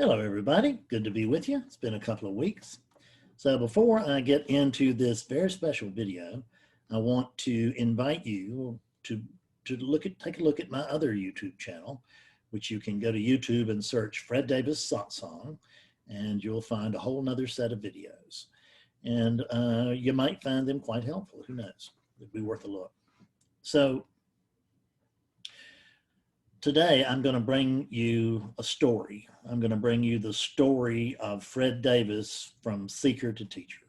Hello, everybody. Good to be with you. It's been a couple of weeks. So before I get into this very special video, I want to invite you to take a look at my other YouTube channel, which you can go to YouTube and search Fred Davis Satsang, and you'll find a whole nother set of videos. And you might find them quite helpful. Who knows? It'd be worth a look. So today, I'm going to bring you a story. I'm going to bring you the story of Fred Davis from seeker to teacher.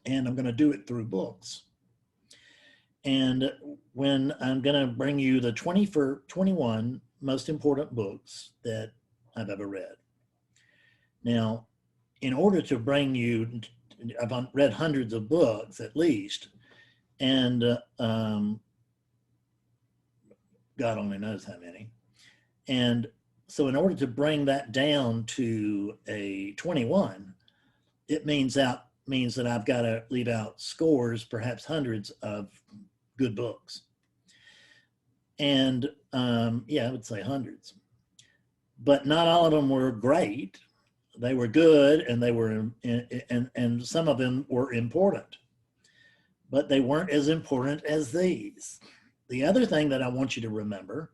And I'm going to do it through books. And when I'm going to bring you the 21 most important books that I've ever read. Now, in order to bring you, I've read hundreds of books at least, and God only knows how many. And so in order to bring that down to a 21, it means that I've got to leave out scores, perhaps hundreds of good books. And yeah, I would say hundreds. But not all of them were great. They were good, and they were, and some of them were important. But they weren't as important as these. The other thing that I want you to remember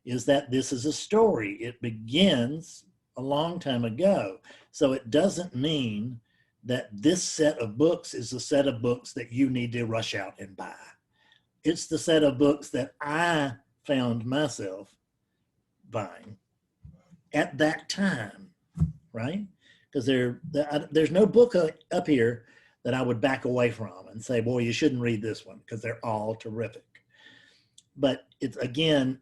is that this is a story. It begins a long time ago. So it doesn't mean that this set of books is the set of books that you need to rush out and buy. It's the set of books that I found myself buying at that time, right? Because there's no book up here that I would back away from and say, boy, you shouldn't read this one, because they're all terrific. But it's, again,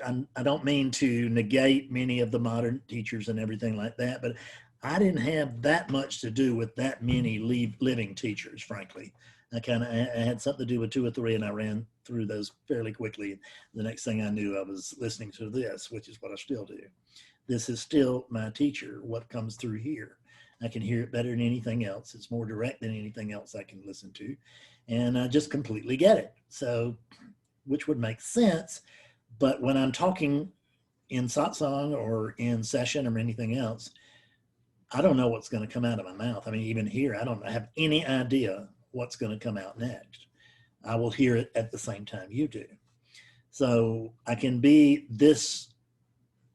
I don't mean to negate many of the modern teachers and everything like that, but I didn't have that much to do with that many living teachers, frankly. I had something to do with 2 or 3, and I ran through those fairly quickly. The next thing I knew, I was listening to this, which is what I still do. This is still my teacher, what comes through here. I can hear it better than anything else. It's more direct than anything else I can listen to. And I just completely get it. So, which would make sense. But when I'm talking in satsang or in session or anything else, I don't know what's going to come out of my mouth. I mean, even here, I don't have any idea what's going to come out next. I will hear it at the same time you do. So I can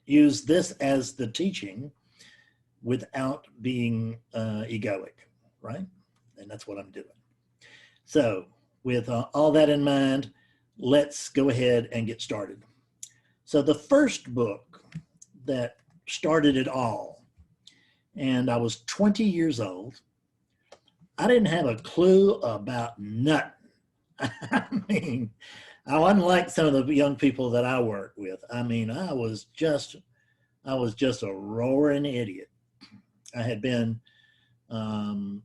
use this as the teaching without being egoic, right? And that's what I'm doing. So with all that in mind, let's go ahead and get started. So the first book that started it all, and I was 20 years old, I didn't have a clue about nothing. I mean, I wasn't like some of the young people that I work with. I mean, I was just a roaring idiot. I had been in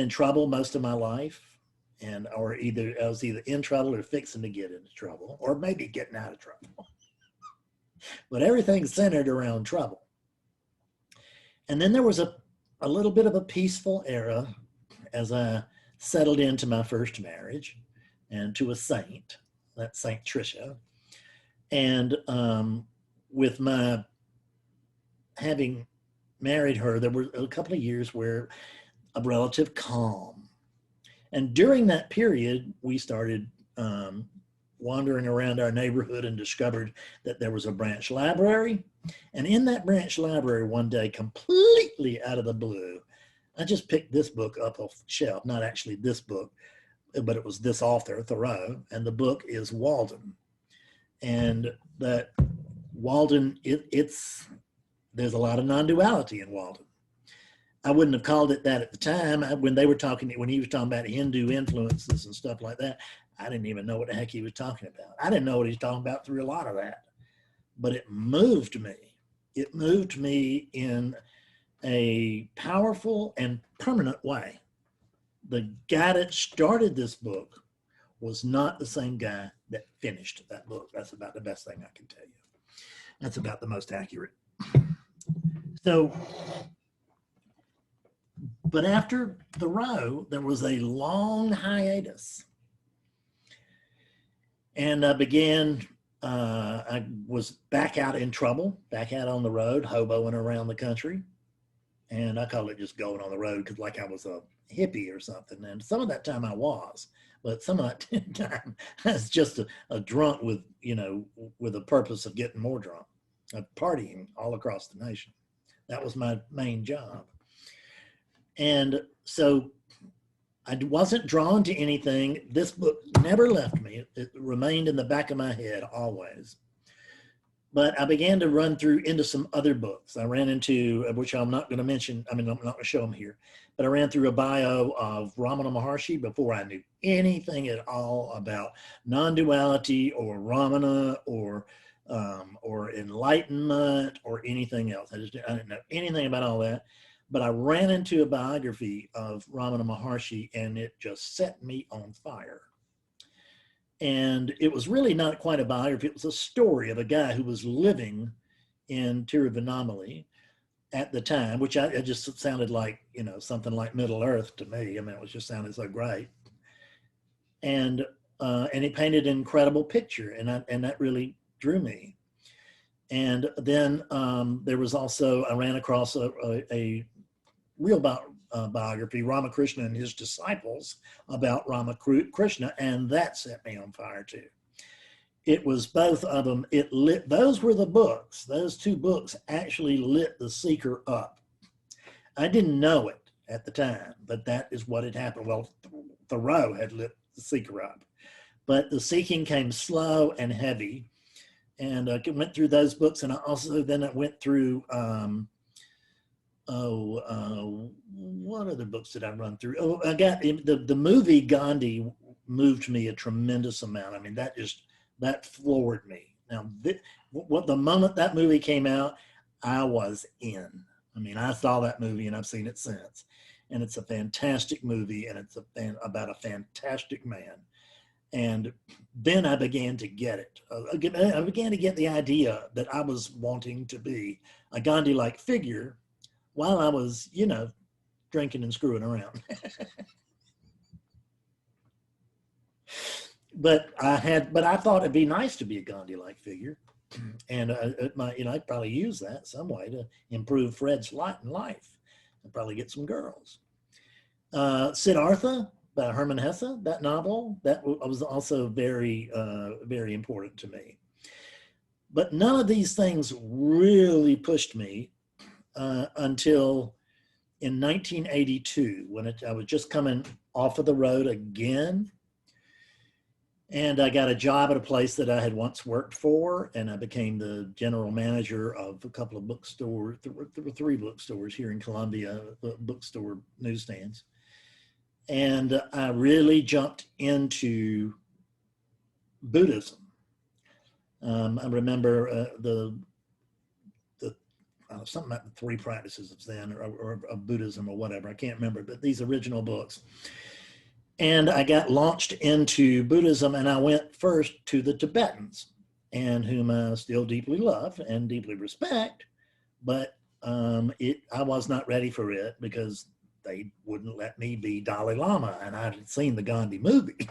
trouble most of my life. And I was either in trouble or fixing to get into trouble, or maybe getting out of trouble. But everything centered around trouble. And then there was a little bit of a peaceful era as I settled into my first marriage and to a saint, that's Saint Tricia. And with my having married her, there were a couple of years where of relative calm. And during that period, we started wandering around our neighborhood and discovered that there was a branch library. And in that branch library one day, completely out of the blue, I just picked this book up off the shelf, not actually this book, but it was this author, Thoreau, and the book is Walden. And that Walden, there's a lot of non-duality in Walden. I wouldn't have called it that at the time. When he was talking about Hindu influences and stuff like that, I didn't even know what the heck he was talking about. I didn't know what he was talking about through a lot of that. But it moved me. It moved me in a powerful and permanent way. The guy that started this book was not the same guy that finished that book. That's about the best thing I can tell you. That's about the most accurate. So, but after Thoreau, there was a long hiatus. And I began I was back out in trouble, back out on the road, hoboing around the country. And I call it just going on the road because like I was a hippie or something. And some of that time I was, but some of that time I was just a drunk with, you know, with a purpose of getting more drunk, partying all across the nation. That was my main job. And so I wasn't drawn to anything. This book never left me. It remained in the back of my head always. But I began to run through into some other books. I ran into, which I'm not going to mention, I mean, I'm not going to show them here, but I ran through a bio of Ramana Maharshi before I knew anything at all about non-duality or Ramana or enlightenment or anything else. I didn't know anything about all that. But I ran into a biography of Ramana Maharshi and it just set me on fire. And it was really not quite a biography. It was a story of a guy who was living in Tiruvannamalai at the time, which it just sounded like, you know, something like Middle Earth to me. I mean, it was just sounded so great. And he painted an incredible picture, and that really drew me. And then there was also, I ran across a real biography, Ramakrishna and his disciples, about Ramakrishna, and that set me on fire too. It was both of them. It lit, those were the books. Those two books actually lit the seeker up. I didn't know it at the time, but that is what had happened. Well, Thoreau had lit the seeker up, but the seeking came slow and heavy. And I went through those books, and I also then I went through what other books did I run through? Oh, I got the movie Gandhi moved me a tremendous amount. I mean, that floored me. Now, what the moment that movie came out, I was in. I mean, I saw that movie and I've seen it since, and it's a fantastic movie, and it's about a fantastic man. And then I began to get it. I began to get the idea that I was wanting to be a Gandhi-like figure while I was, you know, drinking and screwing around. but I thought it'd be nice to be a Gandhi-like figure. And I'd probably use that some way to improve Fred's life and probably get some girls. Siddhartha by Hermann Hesse, that novel, that was also very, very important to me. But none of these things really pushed me until in 1982, when I was just coming off of the road again. And I got a job at a place that I had once worked for, and I became the general manager of a couple of bookstores. There were 3 bookstores here in Columbia, bookstore newsstands. And I really jumped into Buddhism. I remember something like the 3 practices of Zen or of Buddhism or whatever. I can't remember, but these original books. And I got launched into Buddhism, and I went first to the Tibetans, and whom I still deeply love and deeply respect, but I was not ready for it because they wouldn't let me be Dalai Lama, and I had seen the Gandhi movie.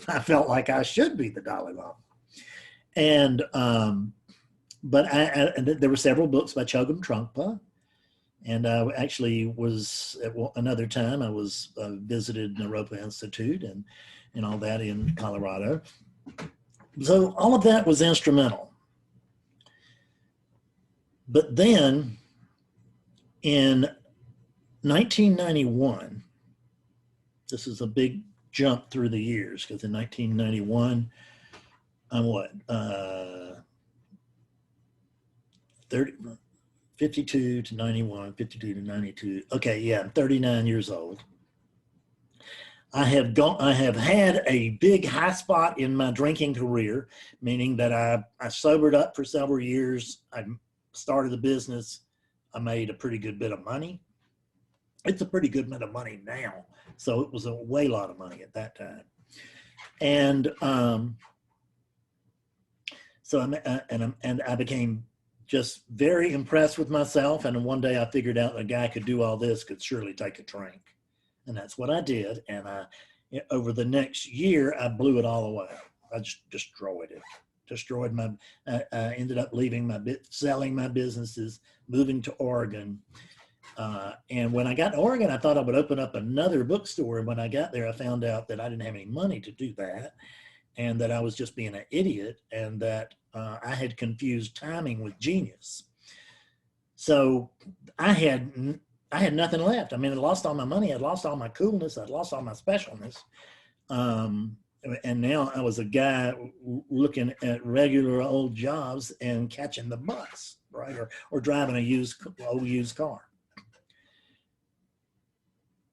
I felt like I should be the Dalai Lama. And but and there were several books by Chogyam Trungpa. And I actually was, at another time, I was visited Naropa Institute and all that in Colorado. So all of that was instrumental. But then in 1991, this is a big jump through the years, because in 1991, I'm 52 to 91, 52 to 92. Okay, yeah, I'm 39 years old. I have had a big high spot in my drinking career, meaning that I sobered up for several years. I started a business. I made a pretty good bit of money. It's a pretty good bit of money now. So it was a way lot of money at that time. And I became just very impressed with myself. And one day I figured out a guy could do all this could surely take a drink. And that's what I did. And over the next year, I blew it all away. I just destroyed it. Destroyed my, I ended up selling my businesses, moving to Oregon. And when I got to Oregon, I thought I would open up another bookstore. And when I got there, I found out that I didn't have any money to do that, and that I was just being an idiot, and that I had confused timing with genius. So I had nothing left. I mean, I lost all my money. I'd lost all my coolness. I'd lost all my specialness. And now I was a guy looking at regular old jobs and catching the bus, right? Or driving a old used car.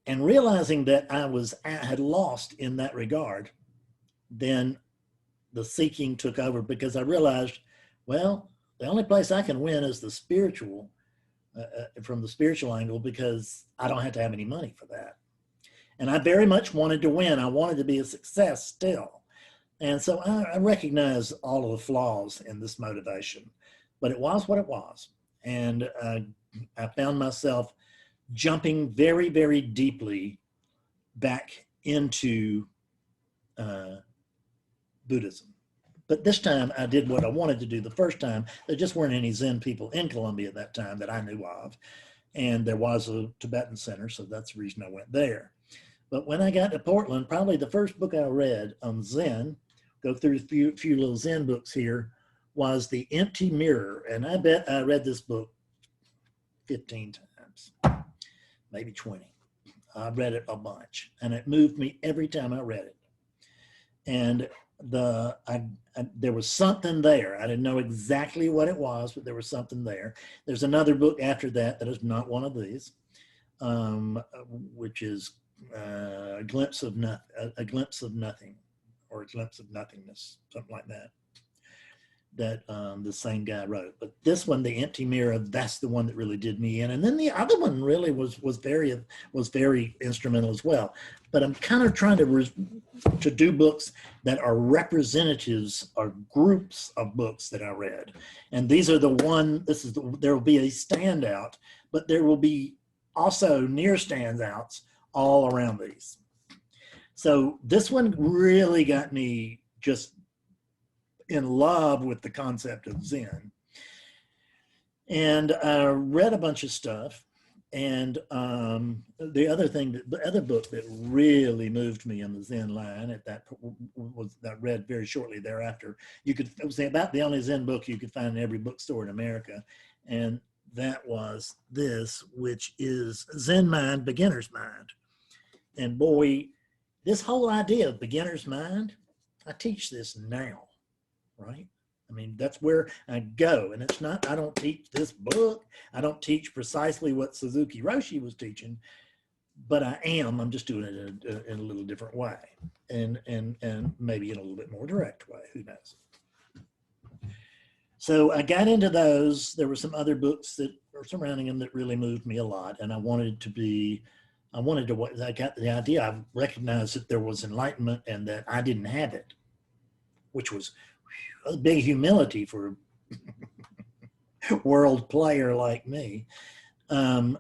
And realizing that I had lost in that regard, then the seeking took over, because I realized, well, the only place I can win is the spiritual, from the spiritual angle, because I don't have to have any money for that. And I very much wanted to win. I wanted to be a success still. And so I recognize all of the flaws in this motivation, but it was what it was. And I found myself jumping very, very deeply back into Buddhism. But this time I did what I wanted to do the first time. There just weren't any Zen people in Colombia at that time that I knew of. And there was a Tibetan center, so that's the reason I went there. But when I got to Portland, probably the first book I read on Zen, go through a few little Zen books here, was The Empty Mirror. And I bet I read this book 15 times, maybe 20. I read it a bunch, and it moved me every time I read it. And there was something there. I didn't know exactly what it was, but there was something there. There's another book after that is not one of these, which is a glimpse of nothing, or a glimpse of nothingness, something like that. That the same guy wrote. But this one, The Empty Mirror, that's the one that really did me in. And then the other one really was very instrumental as well. But I'm kind of trying to do books that are representatives or groups of books that I read. And these are there will be a standout, but there will be also near standouts all around these. So this one really got me just in love with the concept of Zen. And I read a bunch of stuff. And the other book that really moved me in the Zen line that I read very shortly thereafter, it was about the only Zen book you could find in every bookstore in America. And that was this, which is Zen Mind, Beginner's Mind. And boy, this whole idea of beginner's mind, I teach this now, right? I mean, that's where I go. And it's not, I don't teach this book. I don't teach precisely what Suzuki Roshi was teaching, but I'm just doing it in a little different way, and maybe in a little bit more direct way, who knows? So I got into those. There were some other books that are surrounding them that really moved me a lot. And I got the idea, I recognized that there was enlightenment and that I didn't have it, which was a big humility for a world player like me. And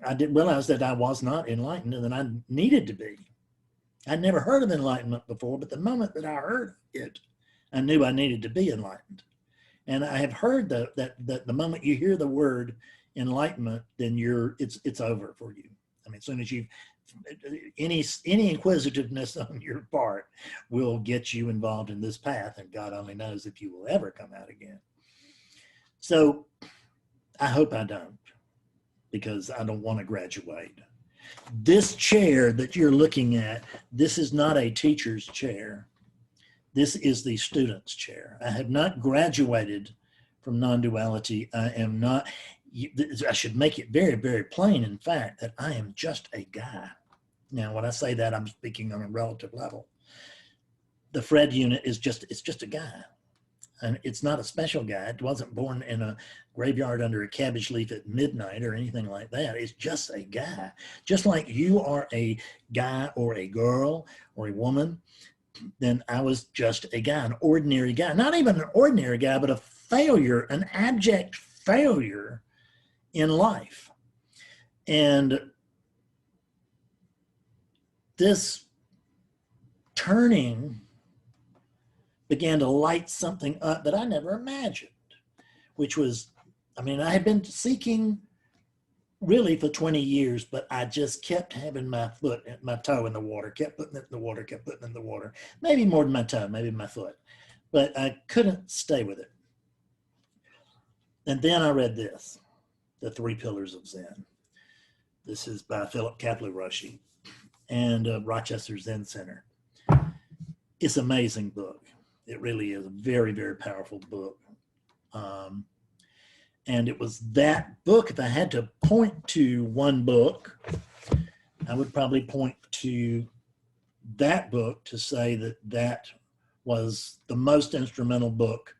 I didn't realize that I was not enlightened and that I needed to be. I'd never heard of enlightenment before, but the moment that I heard it, I knew I needed to be enlightened. And I have heard that the moment you hear the word enlightenment, then it's over for you. I mean, as soon as any inquisitiveness on your part will get you involved in this path, and God only knows if you will ever come out again. So I hope I don't, because I don't want to graduate. This chair that you're looking at, this is not a teacher's chair. This is the student's chair. I have not graduated from non-duality. I am not. I should make it very, very plain, in fact, that I am just a guy. Now, when I say that, I'm speaking on a relative level. The Fred unit it's just a guy. And it's not a special guy. It wasn't born in a graveyard under a cabbage leaf at midnight or anything like that. It's just a guy. Just like you are a guy or a girl or a woman, then I was just a guy, an ordinary guy. Not even an ordinary guy, but a failure, an abject failure in life. And this turning began to light something up that I never imagined, which was, I mean, I had been seeking really for 20 years, but I just kept having my toe in the water, kept putting it in the water, kept putting it in the water. Maybe more than my toe, maybe my foot, but I couldn't stay with it. And then I read this, The Three Pillars of Zen. This is by Philip Kapleau-Roshi and Rochester Zen Center. It's an amazing book. It really is a very, very powerful book. And it was that book, if I had to point to one book, I would probably point to that book to say that that was the most instrumental book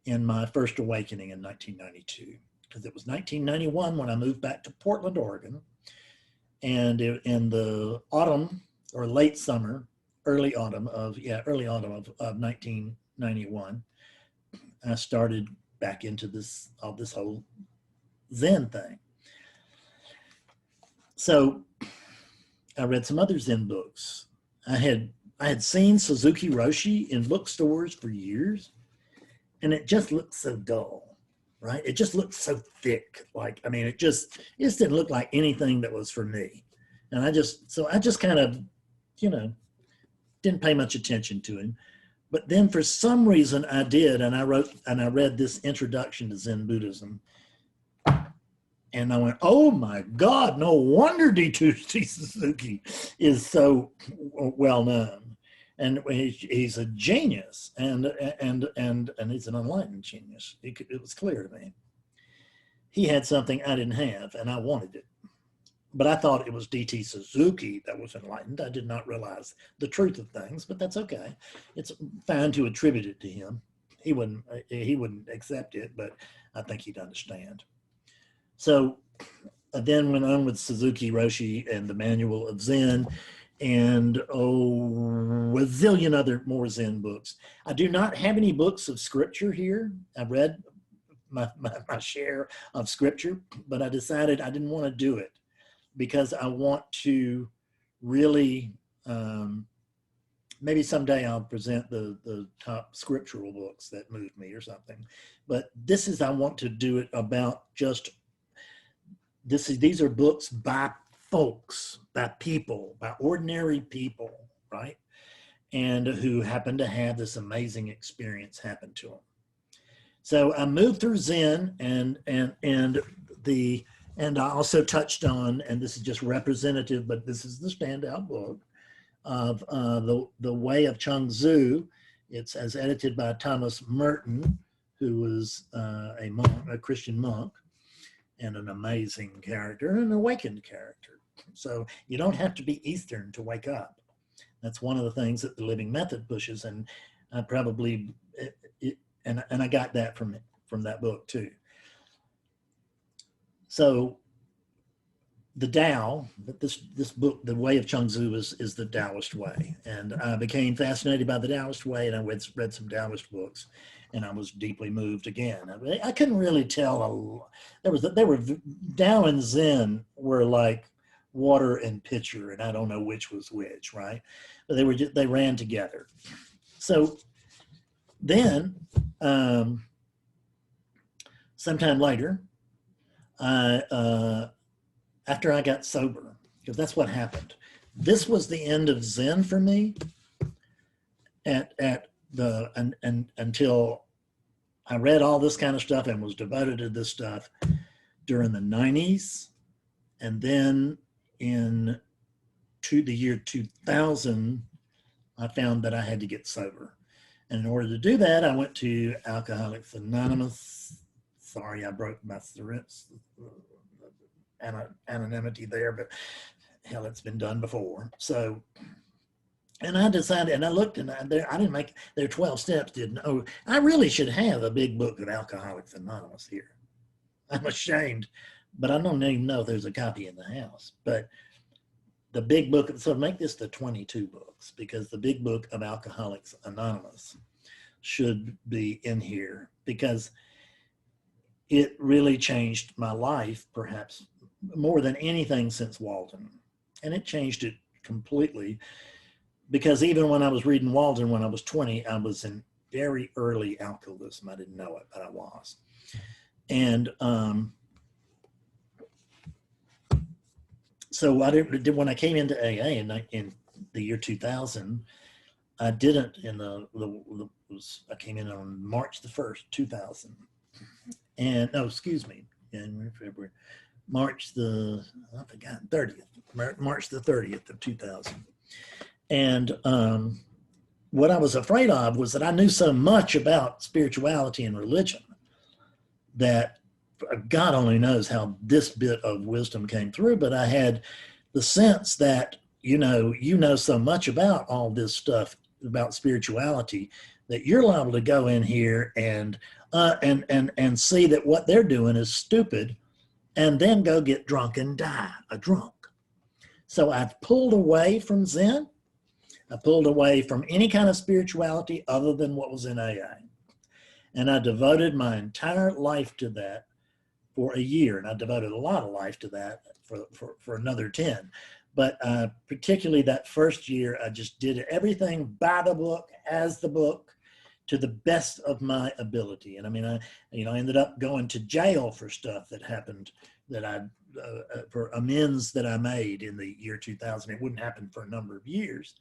in my first awakening in 1992. Because it was 1991 when I moved back to Portland, Oregon. And in the autumn or late summer, early autumn of 1991, I started back into this whole Zen thing. So I read some other Zen books. I had seen Suzuki Roshi in bookstores for years, and it just looked so dull, right? It just looked so thick. Like, I mean, it just didn't look like anything that was for me. And I just kind of, didn't pay much attention to him. But then for some reason I did, and I read this Introduction to Zen Buddhism. And I went, oh my God, no wonder D2C Suzuki is so well known. And he's a genius, and he's an enlightened genius. It was clear to me. He had something I didn't have, and I wanted it. But I thought it was D.T. Suzuki that was enlightened. I did not realize the truth of things, but that's okay. It's fine to attribute it to him. He wouldn't accept it, but I think he'd understand. So I then went on with Suzuki Roshi and the Manual of Zen and a zillion other more Zen books. I do not have any books of scripture here. I read my share of scripture, but I decided I didn't want to do it, because I want to really, maybe someday I'll present the top scriptural books that moved me or something. But I want to do it about these are books by folks, by people, by ordinary people, right? And who happen to have this amazing experience happen to them. So I moved through Zen and I also touched on, and this is just representative, but this is the standout book of the Way of Chung Tzu. It's as edited by Thomas Merton, who was a Christian monk, and an amazing character, and an awakened character. So you don't have to be Eastern to wake up. That's one of the things that the Living Method pushes, and I probably, and I got that from that book too. So the Tao, this book, The Way of Chung Tzu, is the Taoist way. And I became fascinated by the Taoist way, and I read some Taoist books, and I was deeply moved again. I couldn't really tell. Tao and Zen were like water and pitcher, and I don't know which was which, right? But they ran together. So then, sometime later, after I got sober, because that's what happened. This was the end of Zen for me until I read all this kind of stuff and was devoted to this stuff during the 90s. And then the year 2000, I found that I had to get sober. And in order to do that, I went to Alcoholics Anonymous. Sorry, I broke my anonymity there, but hell, it's been done before. So, and I decided, and I looked, and I didn't make their 12 steps. I really should have a big book of Alcoholics Anonymous here. I'm ashamed, but I don't even know if there's a copy in the house. But the big book, so make this the 22 books, because the big book of Alcoholics Anonymous should be in here, because it really changed my life, perhaps more than anything since Walden. And it changed it completely, because even when I was reading Walden when I was 20, I was in very early alcoholism. I didn't know it, but I was. And so when I came into AA in the year 2000, I didn't I came in on March the 1st, 2000. And no, excuse me, January, February, March the, I forgot, 30th, March the 30th of 2000. And what I was afraid of was that I knew so much about spirituality and religion that God only knows how this bit of wisdom came through, but I had the sense that, you know so much about all this stuff about spirituality that you're liable to go in here and see that what they're doing is stupid and then go get drunk and die a drunk. So I've pulled away from Zen. I pulled away from any kind of spirituality other than what was in AA. And I devoted my entire life to that for a year. And I devoted a lot of life to that for another 10. But particularly that first year, I just did everything by the book, as the book, to the best of my ability. And I mean, I ended up going to jail for stuff that happened that for amends that I made in the year 2000. It wouldn't happen for a number of years,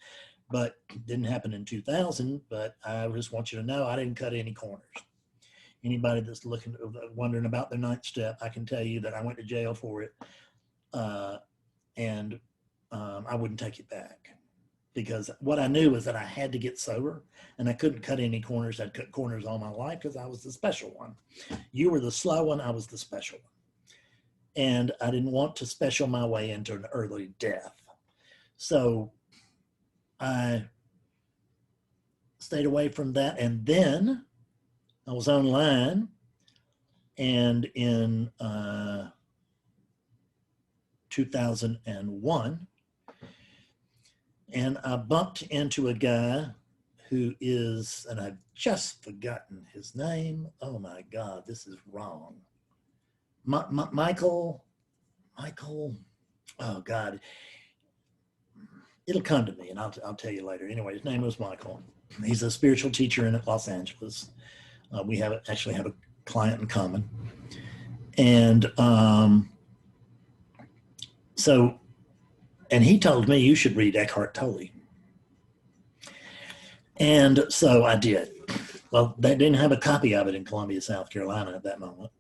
but it didn't happen in 2000. But I just want you to know I didn't cut any corners. Anybody that's wondering about their 9th step, I can tell you that I went to jail for it, and I wouldn't take it back, because what I knew was that I had to get sober, and I couldn't cut any corners. I'd cut corners all my life because I was the special one. You were the slow one, I was the special one. And I didn't want to special my way into an early death. So I stayed away from that. And then I was online, and in 2001, and I bumped into a guy who is, and I've just forgotten his name. Oh my God, this is wrong. Michael, oh God, it'll come to me and I'll tell you later. Anyway, his name was Michael. He's a spiritual teacher in Los Angeles. We actually have a client in common. And and he told me, you should read Eckhart Tolle. And so I did. Well, they didn't have a copy of it in Columbia, South Carolina at that moment.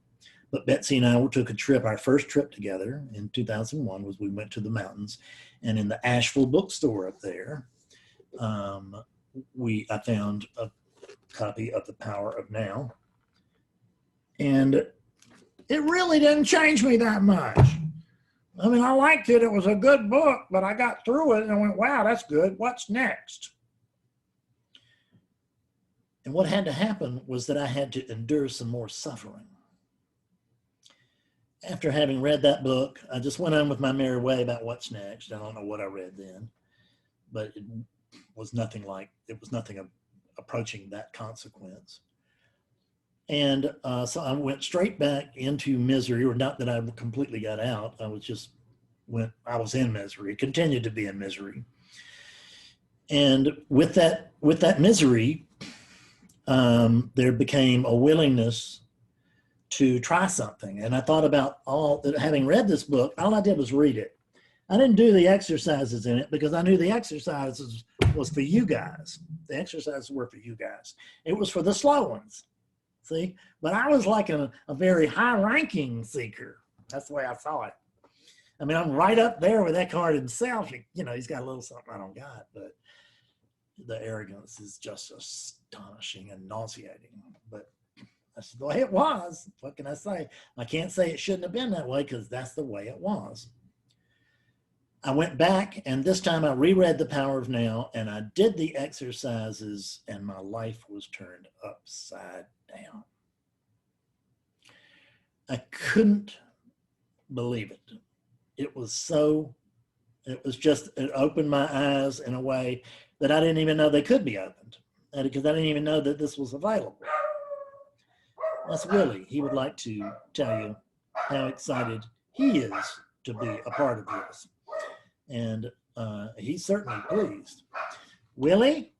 But Betsy and I took a trip. Our first trip together in 2001 was we went to the mountains. And in the Asheville bookstore up there, I found a copy of The Power of Now. And it really didn't change me that much. I mean, I liked it. It was a good book, but I got through it and I went, wow, that's good. What's next? And what had to happen was that I had to endure some more suffering. After having read that book, I just went on with my merry way about what's next. I don't know what I read then, but it was nothing approaching that consequence. And so I went straight back into misery, or not that I completely got out. I was in misery, continued to be in misery. And with that misery, there became a willingness to try something. And I thought about having read this book, all I did was read it. I didn't do the exercises in it because I knew the exercises was for you guys. The exercises were for you guys. It was for the slow ones. See, but I was like a very high-ranking seeker. That's the way I saw it. I mean, I'm right up there with Eckhart himself. He's got a little something I don't got, but the arrogance is just astonishing and nauseating. But that's the way it was. What can I say? I can't say it shouldn't have been that way because that's the way it was. I went back, and this time I reread The Power of Now, and I did the exercises, and my life was turned upside down. I couldn't believe it. It opened my eyes in a way that I didn't even know they could be opened, because I didn't even know that this was available. That's Willie. He would like to tell you how excited he is to be a part of this. And he's certainly pleased. Willie,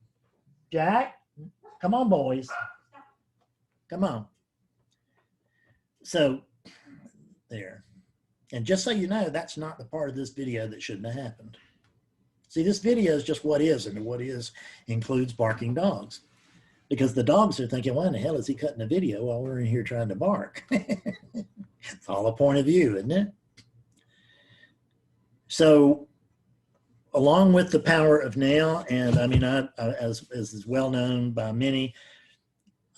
Jack, Come on, boys. Come on. So there. And just so you know, that's not the part of this video that shouldn't have happened. See, this video is just what is, and what is includes barking dogs. Because the dogs are thinking, why in the hell is he cutting a video while we're in here trying to bark? It's all a point of view, isn't it? So along with the power of now, and I mean, as is well known by many,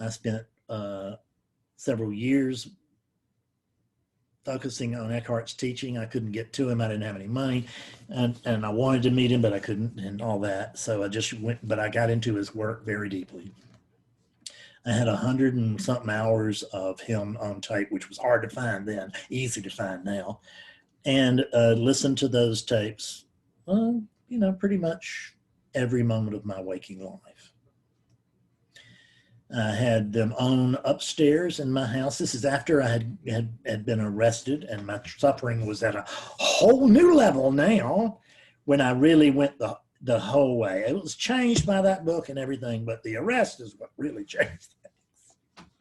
I spent several years focusing on Eckhart's teaching. I couldn't get to him. I didn't have any money, and I wanted to meet him, but I couldn't, and all that. So I just went, but I got into his work very deeply. I had 100 and something hours of him on tape, which was hard to find then, easy to find now, and listened to those tapes, you know, pretty much every moment of my waking life. I had them on upstairs in my house. This is after I had been arrested, and my suffering was at a whole new level now when I really went the whole way. It was changed by that book and everything, but the arrest is what really changed things,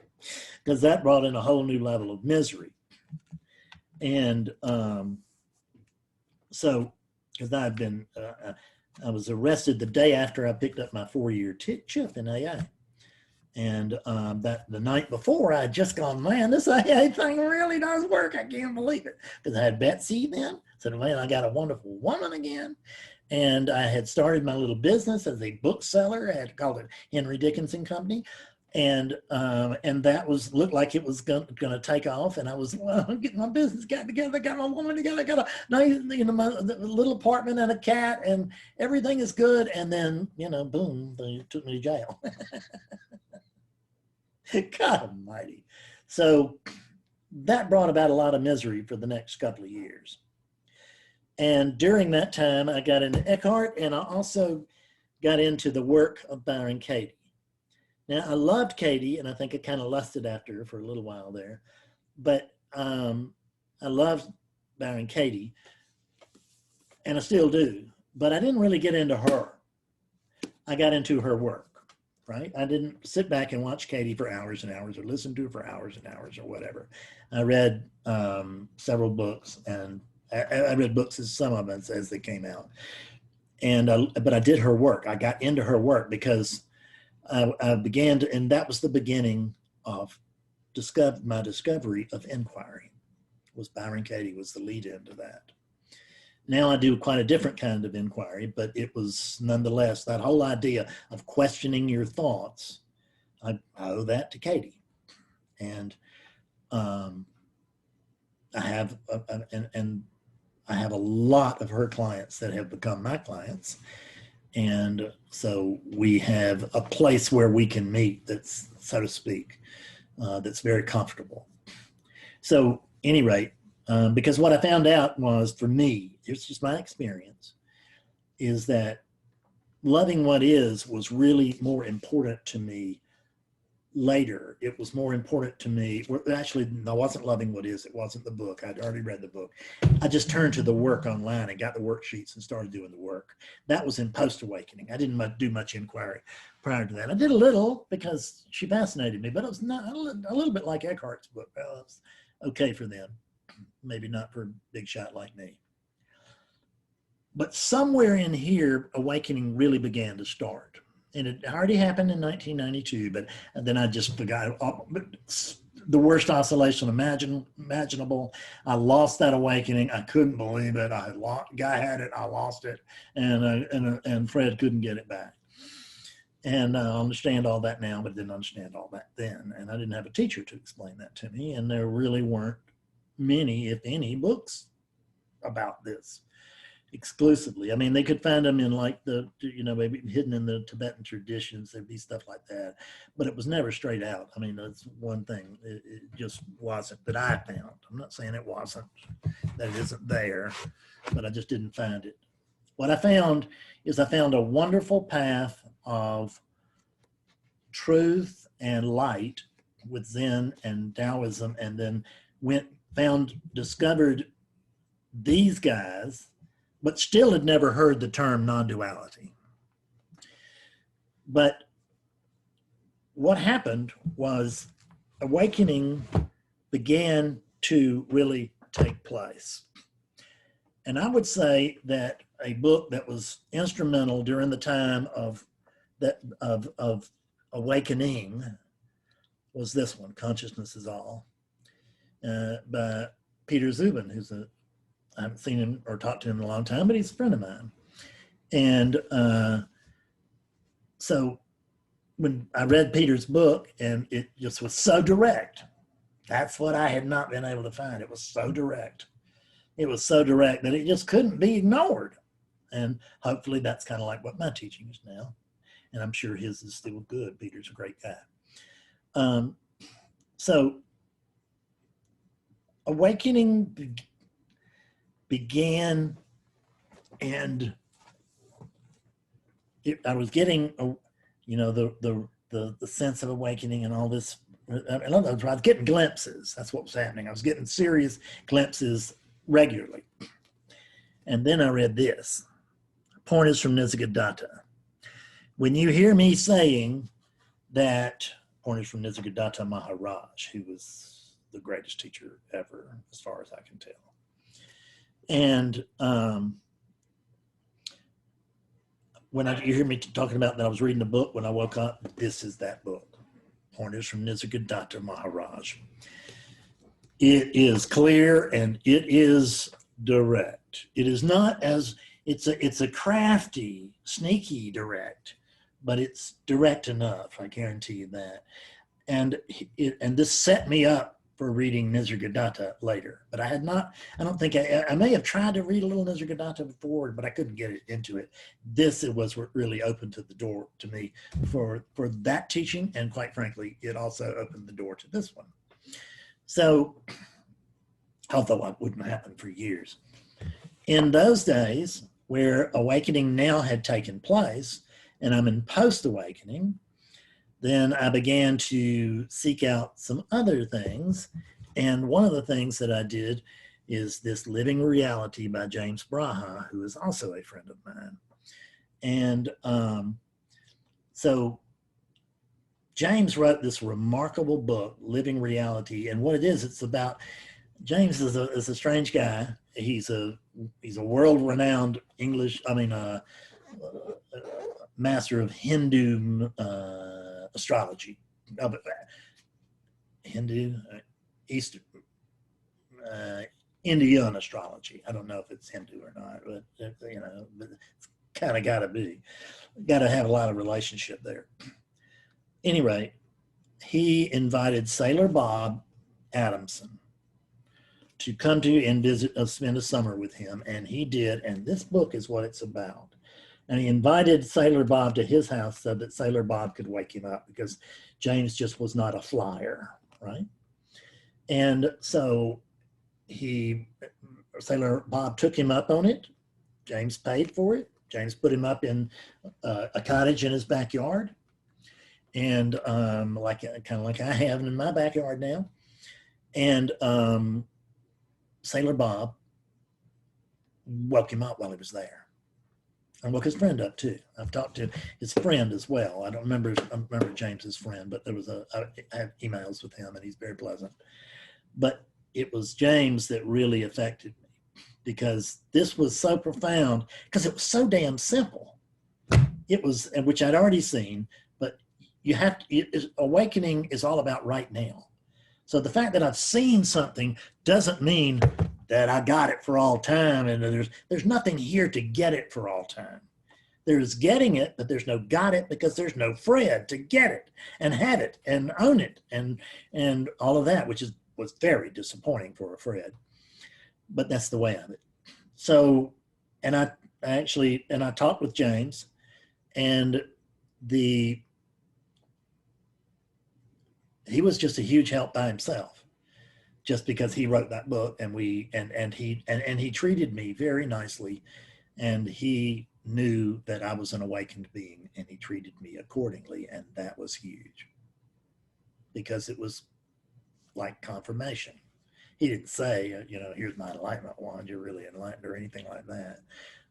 because that brought in a whole new level of misery. And so, because I had been, I was arrested the day after I picked up my 4-year chip in AA. And that the night before, I had just gone, man, this AA thing really does work. I can't believe it. Because I had Betsy then. Said, man, I got a wonderful woman again. And I had started my little business as a bookseller. I had called it Henry Dickinson Company. And that looked like it was going to take off. And I was, well, I'm getting my business got together, got my woman together, got a nice, you know, my little apartment and a cat, and everything is good. And then, you know, boom, they took me to jail. God almighty. So that brought about a lot of misery for the next couple of years. And during that time, I got into Eckhart, and I also got into the work of Byron Katie. Now, I loved Katie, and I think I kind of lusted after her for a little while there. But I loved Byron Katie, and I still do. But I didn't really get into her. I got into her work. Right? I didn't sit back and watch Katie for hours and hours, or listen to her for hours and hours, or whatever. I read several books, and I read books, as some of them as they came out. And but I did her work. I got into her work because I began to, and that was the beginning of my discovery of inquiry. Was Byron Katie was the lead into that. Now I do quite a different kind of inquiry, but it was nonetheless that whole idea of questioning your thoughts. I owe that to Katie, and I have I have a lot of her clients that have become my clients, and so we have a place where we can meet that's, so to speak, that's very comfortable. So, at any rate. Because what I found out was, for me, it's just my experience, is that loving what is was really more important to me later. It was more important to me. Actually, I wasn't loving what is. It wasn't the book. I'd already read the book. I just turned to the work online and got the worksheets and started doing the work. That was in post-awakening. I didn't do much inquiry prior to that. I did a little because she fascinated me, but it was not a little bit like Eckhart's book. Well, it was okay for them. Maybe not for a big shot like me. But somewhere in here, awakening really began to start. And it already happened in 1992, but then I just forgot the worst oscillation imaginable. I lost that awakening. I couldn't believe it. Guy had it, I lost it, and Fred couldn't get it back. And I understand all that now, but didn't understand all that then. And I didn't have a teacher to explain that to me, and there really weren't many, if any, books about this exclusively. I mean, they could find them in like maybe hidden in the Tibetan traditions. There'd be stuff like that, but it was never straight out. I mean, that's one thing. It just wasn't that I found. I'm not saying it wasn't, that it isn't there, but I just didn't find it. What I found is I found a wonderful path of truth and light with Zen and Taoism, and then discovered these guys, but still had never heard the term non-duality. But what happened was awakening began to really take place. And I would say that a book that was instrumental during the time of awakening was this one, Consciousness is All, by Peter Zubin, I haven't seen him or talked to him in a long time, but he's a friend of mine. And so when I read Peter's book, and it just was so direct, that's what I had not been able to find. It was so direct. It was so direct that it just couldn't be ignored. And hopefully that's kind of like what my teaching is now. And I'm sure his is still good. Peter's a great guy. So awakening began, and I was getting, the sense of awakening and all this. I was getting glimpses. That's what was happening. I was getting serious glimpses regularly. And then I read this. Pointers from Nisargadatta. When you hear me saying that, pointers from Nisargadatta Maharaj, who was the greatest teacher ever, as far as I can tell. And when you hear me talking about that, I was reading a book when I woke up. This is that book, Pointers from Nisargadatta Maharaj. It is clear and it is direct. It is not as, it's a crafty, sneaky direct, but it's direct enough. I guarantee you that. And this set me up for reading Nisargadatta later, but I don't think I may have tried to read a little Nisargadatta before, but I couldn't get it into it. This was what really opened the door to me for that teaching. And quite frankly, it also opened the door to this one. So, although it wouldn't happen for years. In those days where awakening now had taken place, and I'm in post-awakening, then I began to seek out some other things. And one of the things that I did is this Living Reality by James Braha, who is also a friend of mine. And so James wrote this remarkable book, Living Reality. And what it is, it's about, James is a strange guy. He's a world-renowned master of Hindu astrology, Eastern, Indian astrology. I don't know if it's Hindu or not, but it's kind of got to have a lot of relationship there. Anyway, he invited Sailor Bob Adamson to come to and visit, spend a summer with him, and he did. And this book is what it's about. And he invited Sailor Bob to his house so that Sailor Bob could wake him up, because James just was not a flyer, right? And so Sailor Bob took him up on it. James paid for it. James put him up in a cottage in his backyard, and kind of like I have in my backyard now. And Sailor Bob woke him up while he was there. And woke his friend up too. I've talked to his friend as well. I remember James's friend, but I have emails with him, and he's very pleasant. But it was James that really affected me, because this was so profound, because it was so damn simple. It was, which I'd already seen, but awakening is all about right now. So the fact that I've seen something doesn't mean that I got it for all time, and there's nothing here to get it for all time. There's getting it, but there's no got it, because there's no Fred to get it and have it and own it and all of that, which was very disappointing for a Fred. But that's the way of it. So, and I talked with James, and he was just a huge help by himself, just because he wrote that book, and he treated me very nicely, and he knew that I was an awakened being, and he treated me accordingly, and that was huge, because it was like confirmation. He didn't say, here's my enlightenment wand, you're really enlightened, or anything like that,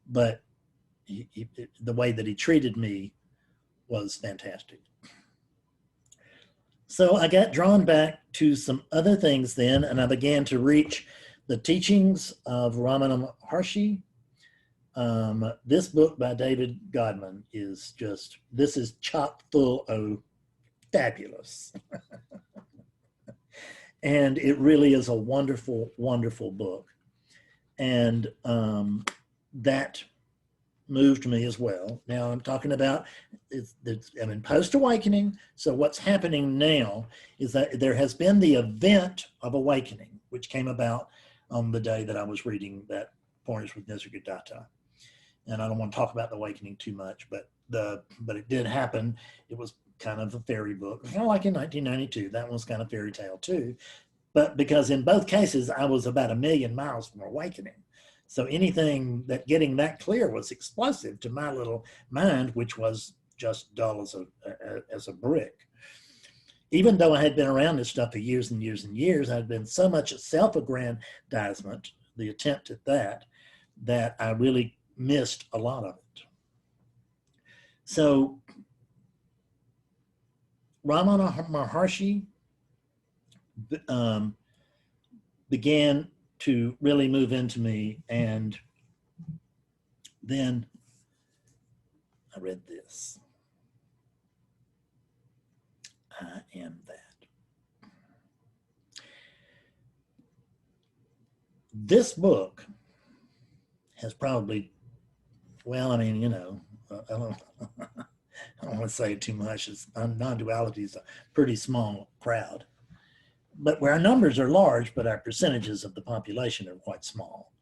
but the way that he treated me was fantastic. So I got drawn back to some other things then, and I began to reach the teachings of Ramana Maharshi. This book by David Godman is just, this is chock full of fabulous. And it really is a wonderful, wonderful book. And that moved me as well. Now I'm talking about, I'm in post-awakening. So what's happening now is that there has been the event of awakening, which came about on the day that I was reading that Pointers with Nisargadatta. And I don't want to talk about the awakening too much, but it did happen. It was kind of a fairy book, kind of like in 1992. That was kind of fairy tale too. But because in both cases, I was about 1,000,000 miles from awakening. So anything that getting that clear was explosive to my little mind, which was just dull as a brick. Even though I had been around this stuff for years and years and years, I had been so much self-aggrandizement, the attempt at that I really missed a lot of it. So Ramana Maharshi began to really move into me, and then I read this. I am that. This book has probably, well, I mean, you know, I don't want to say too much. Non-duality is a pretty small crowd. But where our numbers are large, but our percentages of the population are quite small.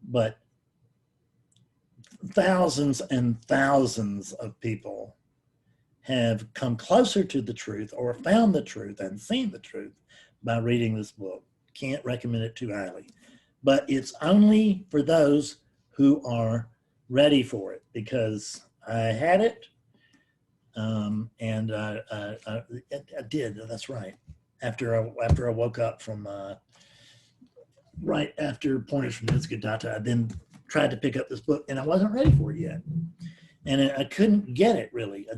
But thousands and thousands of people have come closer to the truth or found the truth and seen the truth by reading this book. Can't recommend it too highly. But it's only for those who are ready for it, because I had it, and I did, that's right. After I woke up from, right after Pointers from Nisargadatta, I then tried to pick up this book, and I wasn't ready for it yet. And I couldnn't get it, really. I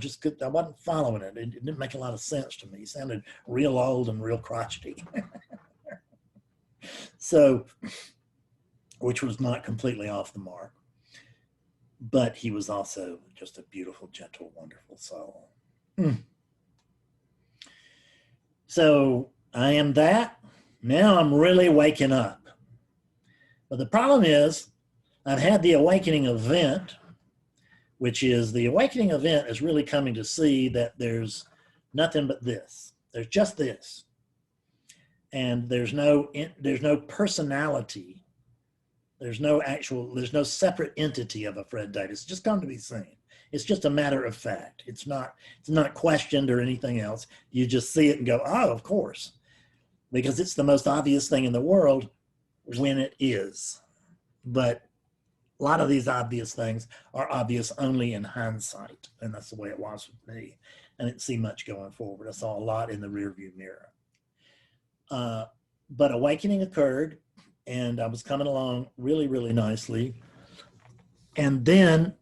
wasn't following it. It didn't make a lot of sense to me. It sounded real old and real crotchety. So, which was not completely off the mark. But he was also just a beautiful, gentle, wonderful soul. So I am that. Now I'm really waking up. But the problem is, I've had the awakening event, which is the awakening event is really coming to see that there's nothing but this. There's just this. And there's no personality. There's no separate entity of a Fred Davis. It's just come to be seen. It's just a matter of fact. It's not questioned or anything else. You just see it and go, oh, of course. Because it's the most obvious thing in the world when it is. But a lot of these obvious things are obvious only in hindsight. And that's the way it was with me. I didn't see much going forward. I saw a lot in the rearview mirror. But awakening occurred, and I was coming along really, really nicely. And then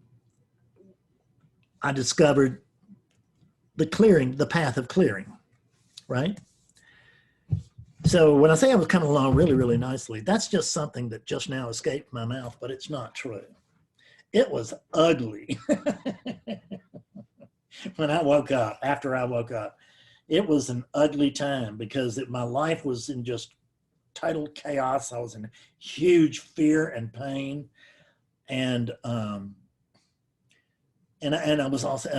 I discovered the path of clearing, right? So when I say I was coming along really, really nicely, that's just something that just now escaped my mouth, but it's not true. It was ugly. When I woke up, after I woke up, it was an ugly time because my life was in just total chaos. I was in huge fear and pain. And I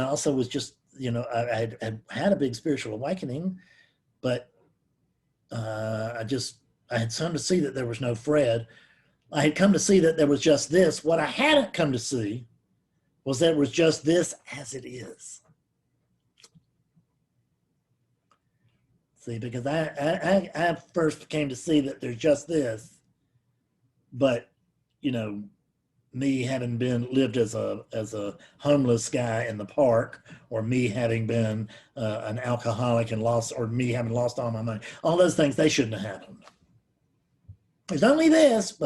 also was just, you know, I had a big spiritual awakening, but I had come to see that there was no Fred. I had come to see that there was just this. What I hadn't come to see was that it was just this as it is. See, because I first came to see that there's just this, but, you know, me having lived as a homeless guy in the park, or me having been an alcoholic and me having lost all my money, all those things, they shouldn't have happened. There's only this,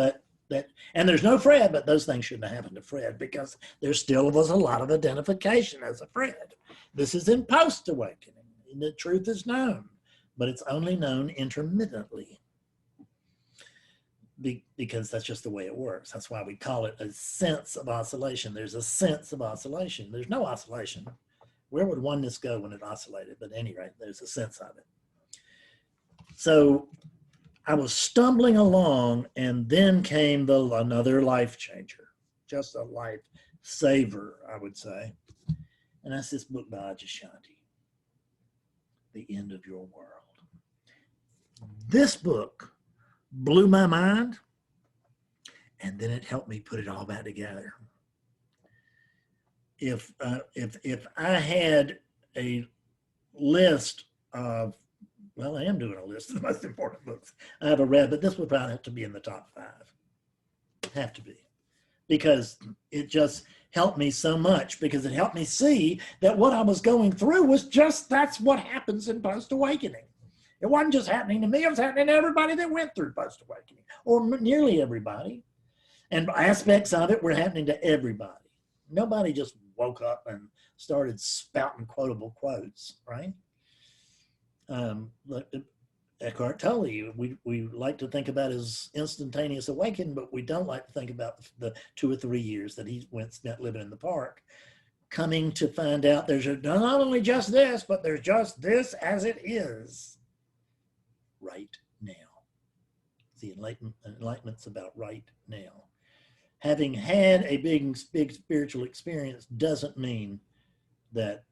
and there's no Fred, but those things shouldn't have happened to Fred because there still was a lot of identification as a Fred. This is in post-awakening, and the truth is known. but it's only known intermittently because that's just the way it works. That's why we call it a sense of oscillation. There's a sense of oscillation. There's no oscillation. Where would oneness go when it oscillated? But at any rate, there's a sense of it. So I was stumbling along, and then came another life changer, just a life saver, I would say. And that's this book by Adyashanti, The End of Your World. This book blew my mind, and then it helped me put it all back together. If I had a list of, well, I am doing a list of the most important books I ever read, but this would probably have to be in the top 5. Have to be, because it just helped me so much, because it helped me see that what I was going through was that's what happens in post-awakening. It wasn't just happening to me, it was happening to everybody that went through post-awakening, or nearly everybody. And aspects of it were happening to everybody. Nobody just woke up and started spouting quotable quotes, right? Eckhart Tolle, we like to think about his instantaneous awakening, but we don't like to think about the 2 or 3 years that he spent living in the park, coming to find out there's not only just this, but there's just this as it is right now. The enlightenment's about right now. Having had a big spiritual experience doesn't mean that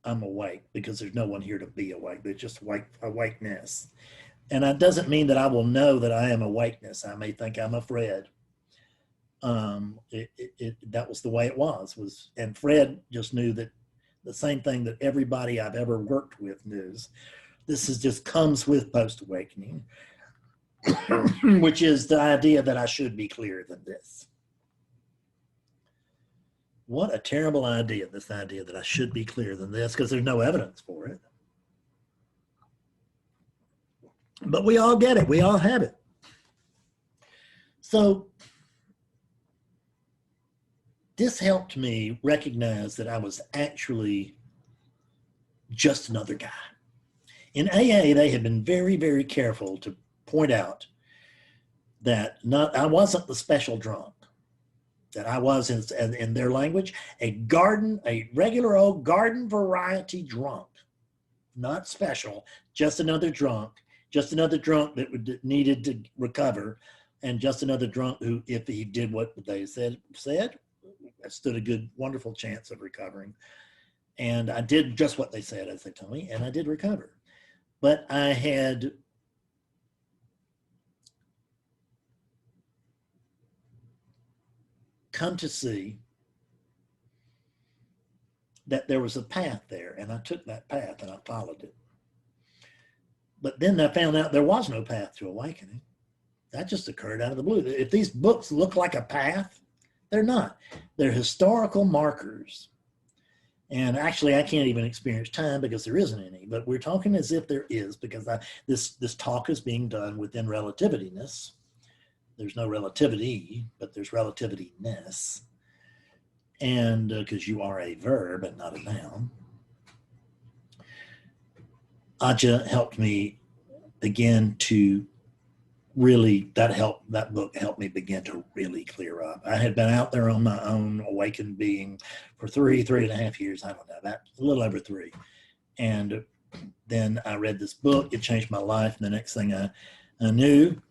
I'm awake, because there's no one here to be awake. There's just awakeness. And that doesn't mean that I will know that I am awakeness. I may think I'm a Fred. That was the way it was. And Fred just knew that the same thing that everybody I've ever worked with knows. This just comes with post-awakening, which is the idea that I should be clearer than this. What a terrible idea, this idea that I should be clearer than this, because there's no evidence for it. But we all get it. We all have it. So this helped me recognize that I was actually just another guy. In AA, they had been very, very careful to point out that I wasn't the special drunk, that I was, in their language, a regular old garden variety drunk, not special, just another drunk that needed to recover, and just another drunk who, if he did what they said, stood a good, wonderful chance of recovering. And I did just what they said, as they told me, and I did recover. But I had come to see that there was a path there, and I took that path and I followed it. But then I found out there was no path to awakening. That just occurred out of the blue. If these books look like a path, they're not. They're historical markers. And actually, I can't even experience time because there isn't any, but we're talking as if there is, because this talk is being done within relativityness. There's no relativity, but there's relativityness. And because you are a verb and not a noun. Aja helped me begin to that book helped me begin to really clear up. I had been out there on my own, awakened being, for 3.5 years. I don't know, about a little over 3. And then I read this book. It changed my life. And the next thing I knew,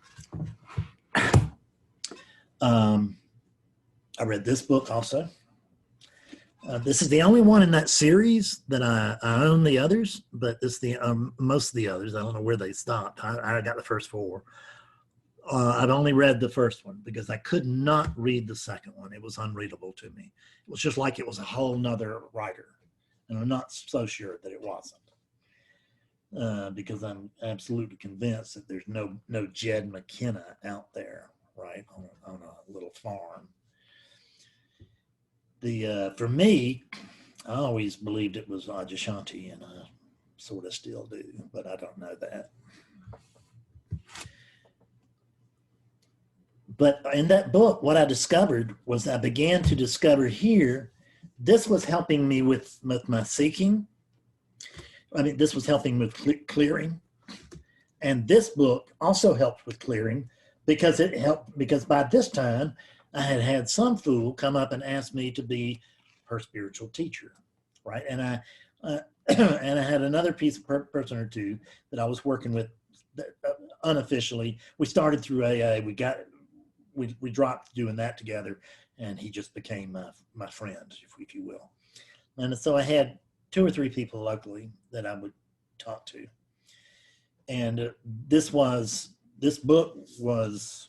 I read this book also. This is the only one in that series that I own the others, but it's the most of the others. I don't know where they stopped. I got the first 4. I've only read the first one because I could not read the second one. It was unreadable to me. It was just like it was a whole nother writer. And I'm not so sure that it wasn't. Because I'm absolutely convinced that there's no Jed McKenna out there, right, on a little farm. For me, I always believed it was Adyashanti, and I sort of still do, but I don't know that. But in that book, what I discovered was I began to discover here, this was helping me with my seeking. I mean, this was helping with clearing. And this book also helped with clearing because it helped, because by this time I had had some fool come up and ask me to be her spiritual teacher, right? And and I had another person or two that I was working with unofficially. We started through AA. We dropped doing that together, and he just became my friend, if you will. And so I had 2 or 3 people locally that I would talk to. And this book was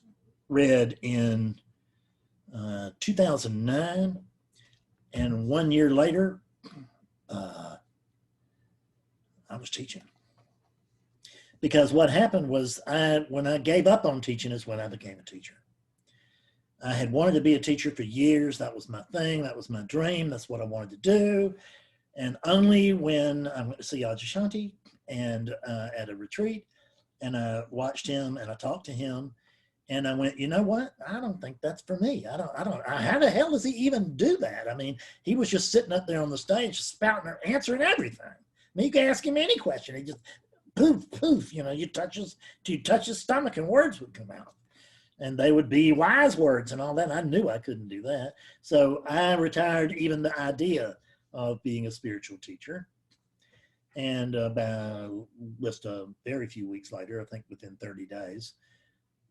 read in 2009, and 1 year later, I was teaching. Because what happened was, when I gave up on teaching is when I became a teacher. I had wanted to be a teacher for years. That was my thing. That was my dream. That's what I wanted to do. And only when I went to see Adyashanti and at a retreat, and I watched him and I talked to him, and I went, you know what? I don't think that's for me. How the hell does he even do that? I mean, he was just sitting up there on the stage, spouting, answering everything. I mean, you can ask him any question. He just poof, poof, you touch his stomach and words would come out. And they would be wise words and all that. I knew I couldn't do that. So I retired even the idea of being a spiritual teacher. And about just a very few weeks later, I think within 30 days,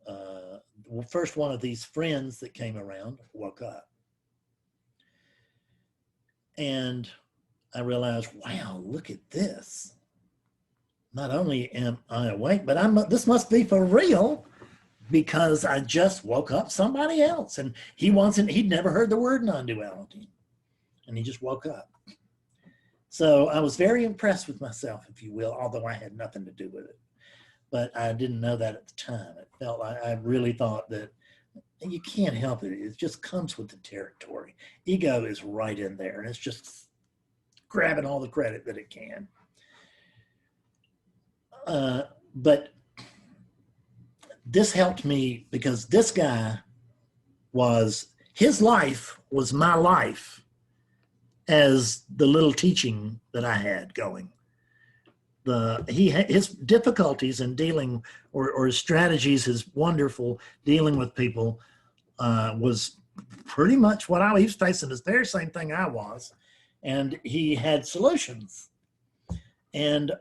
the first one of these friends that came around woke up. And I realized, wow, look at this. Not only am I awake, but this must be for real, because I just woke up somebody else. And he'd never heard the word non-duality. And he just woke up. So I was very impressed with myself, if you will, although I had nothing to do with it. But I didn't know that at the time. It felt like I really thought that you can't help it. It just comes with the territory. Ego is right in there, and it's just grabbing all the credit that it can. But this helped me because this guy his life was my life as the little teaching that I had going. His difficulties in dealing, or his strategies, his wonderful dealing with people was pretty much what he was facing, the very same thing I was. And he had solutions. And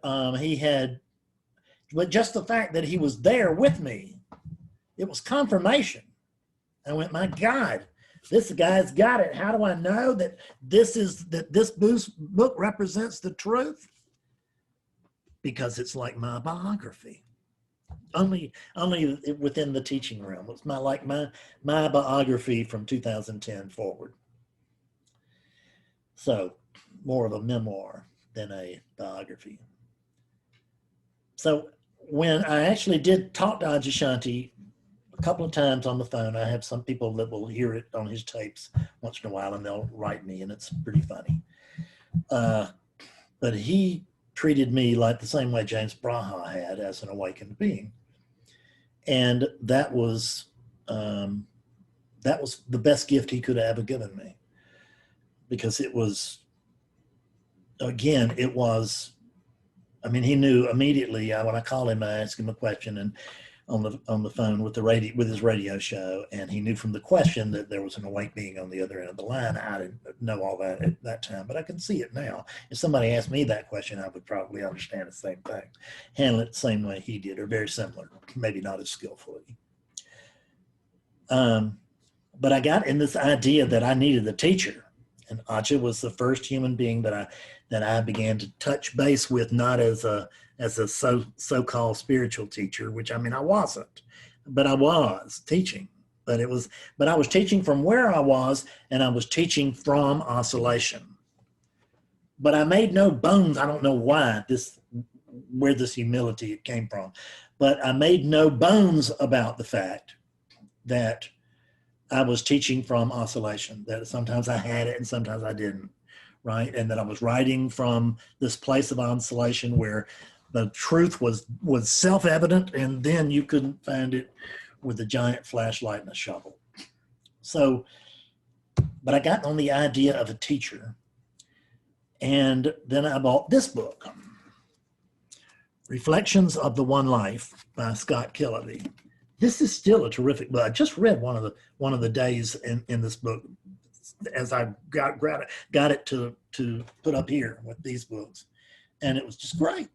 but just the fact that he was there with me, it was confirmation. I went, my God, this guy's got it. How do I know that this book represents the truth? Because it's like my biography. Only within the teaching realm. It's my biography from 2010 forward. So more of a memoir than a biography. So when I actually did talk to Adyashanti a couple of times on the phone, I have some people that will hear it on his tapes once in a while, and they'll write me, and it's pretty funny. But he treated me like the same way James Braha had as an awakened being. And that was the best gift he could have ever given me, because he knew immediately. When I called him, I asked him a question, and on the phone with his radio show, and he knew from the question that there was an awake being on the other end of the line. I didn't know all that at that time, but I can see it now. If somebody asked me that question, I would probably understand the same thing, handle it the same way he did, or very similar, maybe not as skillfully. But I got in this idea that I needed a teacher, and Acha was the first human being that I began to touch base with, not as a so-called spiritual teacher, which I wasn't, but I was teaching. But I was teaching from where I was, and I was teaching from oscillation. But I made no bones. I don't know where this humility came from, but I made no bones about the fact that I was teaching from oscillation, that sometimes I had it and sometimes I didn't, right? And that I was writing from this place of oscillation where the truth was self-evident, and then you couldn't find it with a giant flashlight and a shovel. So, but I got on the idea of a teacher, and then I bought this book. Reflections of the One Life by Scott Killeby. This is still a terrific book. I just read one of the days in this book as I got it to put up here with these books, and it was just great.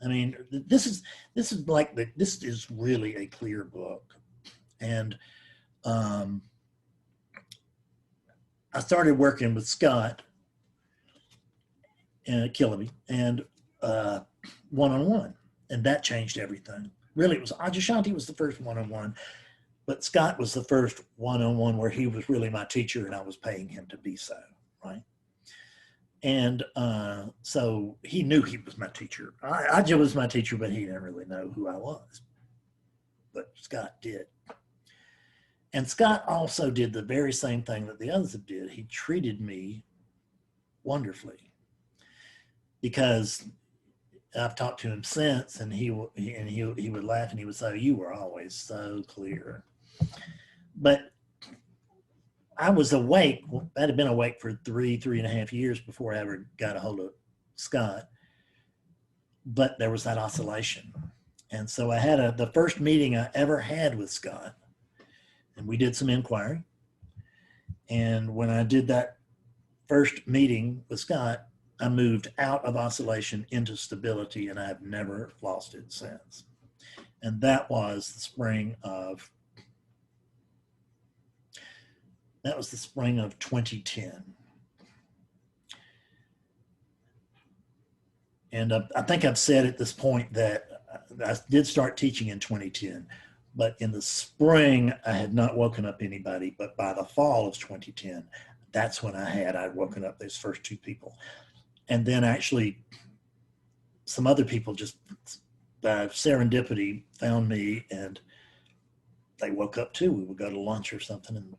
I mean, this is really a clear book, and I started working with Scott Killeby and one-on-one, and that changed everything. Really, it was Adyashanti was the first one-on-one, but Scott was the first one-on-one where he was really my teacher and I was paying him to be so, right? And so he knew he was my teacher. Adya was my teacher, but he didn't really know who I was. But Scott did. And Scott also did the very same thing that the others did. He treated me wonderfully, because I've talked to him since, and he would laugh and he would say, "You were always so clear." But I was awake. I'd have been awake for three and a half years before I ever got a hold of Scott. But there was that oscillation, and so I had the first meeting I ever had with Scott, and we did some inquiry. And when I did that first meeting with Scott, I moved out of oscillation into stability, and I've never lost it since. And that was the spring of 2010. And I think I've said at this point that I did start teaching in 2010, but in the spring, I had not woken up anybody. But by the fall of 2010, that's when I'd woken up those first two people. And then actually some other people just by serendipity found me, and they woke up too. We would go to lunch or something, and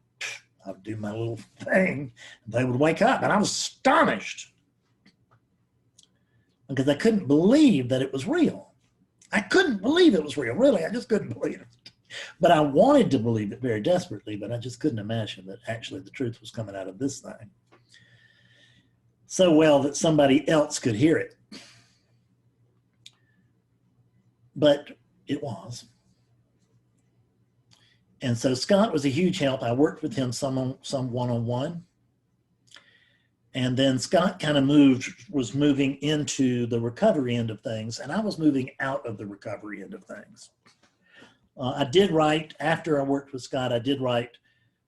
I would do my little thing, and they would wake up, and I was astonished because I couldn't believe that it was real. I couldn't believe it was real, really. I just couldn't believe it. But I wanted to believe it very desperately, but I just couldn't imagine that actually the truth was coming out of this thing so well that somebody else could hear it. But it was. And so Scott was a huge help. I worked with him some one-on-one. And then Scott kind of was moving into the recovery end of things, and I was moving out of the recovery end of things. I did write, after I worked with Scott, I did write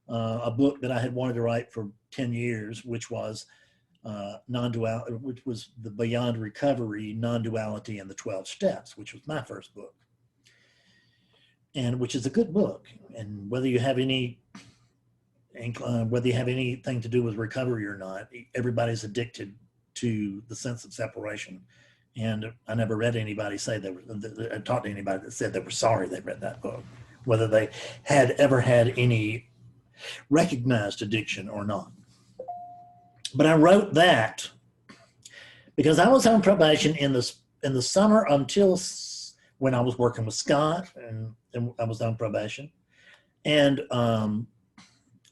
a book that I had wanted to write for 10 years, which was non-duality, which was the Beyond Recovery, Non-Duality, and the 12 Steps, which was my first book, and which is a good book. And whether you have anything to do with recovery or not, everybody's addicted to the sense of separation. And I never read anybody say I talked to anybody that said they were sorry they read that book, whether they had ever had any recognized addiction or not. But I wrote that because I was on probation in the summer until when I was working with Scott, and I was on probation, and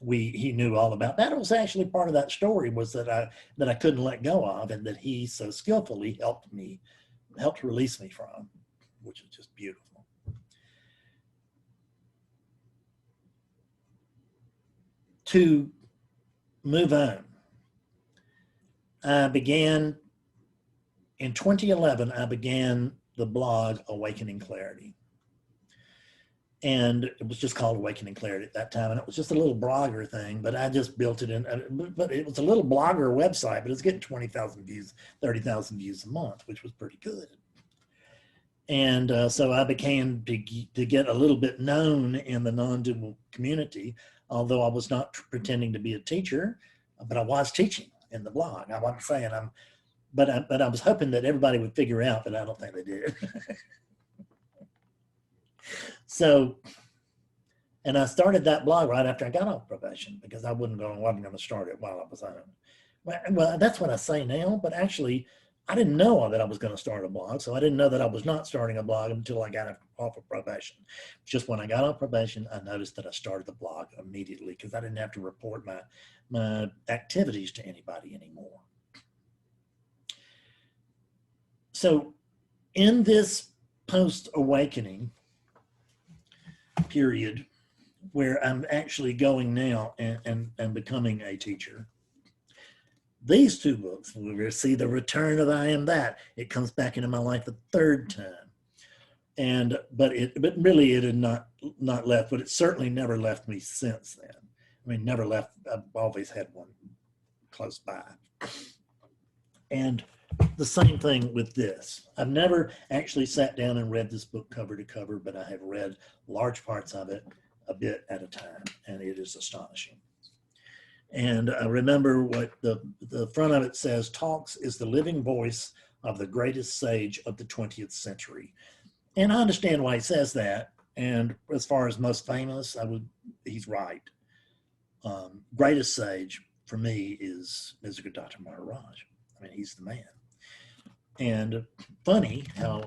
he knew all about that. It was actually part of that story was that I couldn't let go of, and that he so skillfully helped release me from, which is just beautiful. To move on, I began in 2011. I began the blog Awakening Clarity. And it was just called Awakening Clarity at that time. And it was just a little blogger thing, but I just built it in. But it was a little blogger website, but it's getting 20,000 views, 30,000 views a month, which was pretty good. And so I began to get a little bit known in the non-dual community, although I was not pretending to be a teacher, but I was teaching in the blog. I wasn't saying but I was hoping that everybody would figure out, but I don't think they did. So, and I started that blog right after I got off probation because I wasn't going to start it while I was on it. Well, that's what I say now, but actually I didn't know that I was going to start a blog. So I didn't know that I was not starting a blog until I got off of probation. Just when I got off probation, I noticed that I started the blog immediately because I didn't have to report my activities to anybody anymore. So in this post-awakening period where I'm actually going now and becoming a teacher. These two books, we see the return of I Am That. It comes back into my life a third time. But really it had not left, but it certainly never left me since then. I mean, never left. I've always had one close by. And the same thing with this. I've never actually sat down and read this book cover to cover, but I have read large parts of it a bit at a time, and it is astonishing. And I remember what the front of it says: Talks is the living voice of the greatest sage of the 20th century. And I understand why he says that. And as far as most famous, he's right. Greatest sage for me is Nisargadatta Maharaj. I mean, he's the man. And funny how